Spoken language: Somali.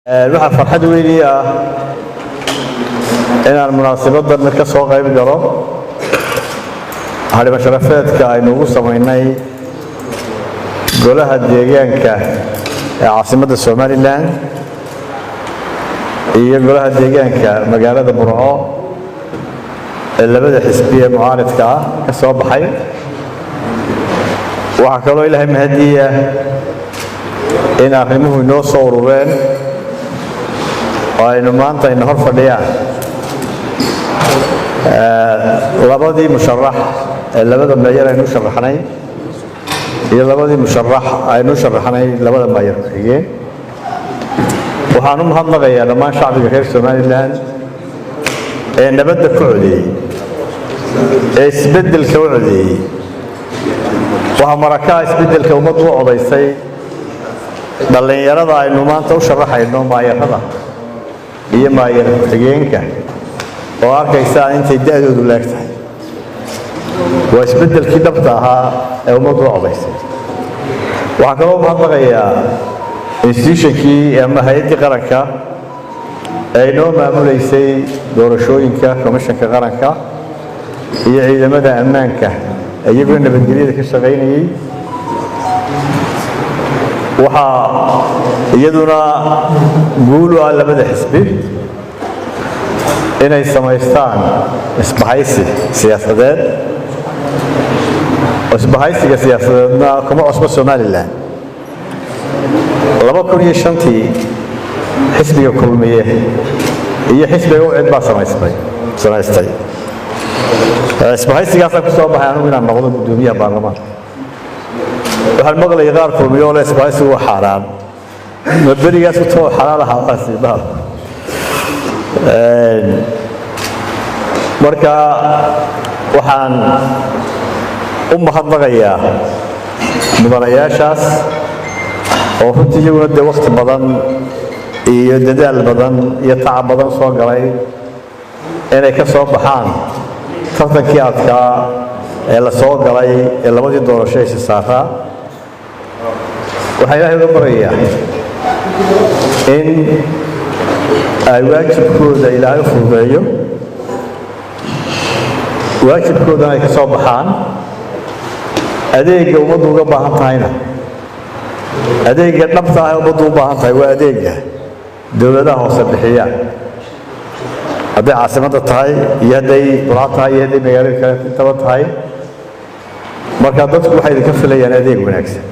waxa farxad weyn ah in aan munaasabaddan ka soo qayb galo xariba sharafeedka aynu ugu sameynay golaha deegaanka ee caasimadda Soomaaliland iyo golaha deegaanka magaalada Burco ee labada xisbi ee mucaaradka ka soo baxay waxa kaloo Ilaahay mahadiya in arrimuhu inoo soo urureen aynu maanta in hor fadhiyaan labadii musharax ee labada maayar aynu sharaxnay iyo labadii musharax aynu sharaxnay labada maayar xigeen waxaan u mahadnaqayaa dhammaan shacbiga reer Soomaaliland ee nabadda ku codeeyay ee isbeddelka u codeeyay waxa markaa isbeddelka ummaddu u codeysay dhalinyarada aynu maanta u sharaxayno maayarada iyo maayar xigeenka oo arkaysa intay da'doodu leegtahay waa isbeddelkii dhabta ahaa ee ummaddu u codeysay waxaan kaloo mahadnaqayaa institutionkii ama hay'addii qaranka ee inoo maamuleysay doorashooyinka komishanka qaranka iyo ciidamada ammaanka iyagoo nabadgelyada ka shaqaynayay waxaa iyaduna guul u ah labada xisbi inay samaystaan isbahaysi siyaasadeed isbahaysiga siyaasadeedna kuma cusbo Soomaaliland 2005tii xisbiga kulmiye iyo xisbiga u cid baa samaystay isbahaysigaas ku soo baxay anigu inaan noqdo gudoomiyaha baarlamaanka waxaan maqlay qaar kulmiye oo isbahaysigu waa xaraan mabarigaas ku too xalaal ah qasiibaha marka waxaan u mahadnaqayaa mudanayaashaas oo runtii iyaguna dee waqti badan iyo dadaal badan iyo tacab badan soo galay inay ka soo baxaan tartankii adkaa ee la soo galay ee labadii doorasho ee saaraa waxaa Ilaahay uga baryayaa in ay waajibkooda Ilaahay fududeeyo waajibkooda ay ka soo baxaan adeegga ummaddu uga baahan tahayna adeegga dhabta ah ummaddu u baahan tahay waa adeegga dowladaha hoose bixiyaan hadday caasimadda tahay iyo hadday Burco tahay iyo hadday magaalada kale intaba tahay marka dadku waxay idinka filayaan adeeg wanaagsan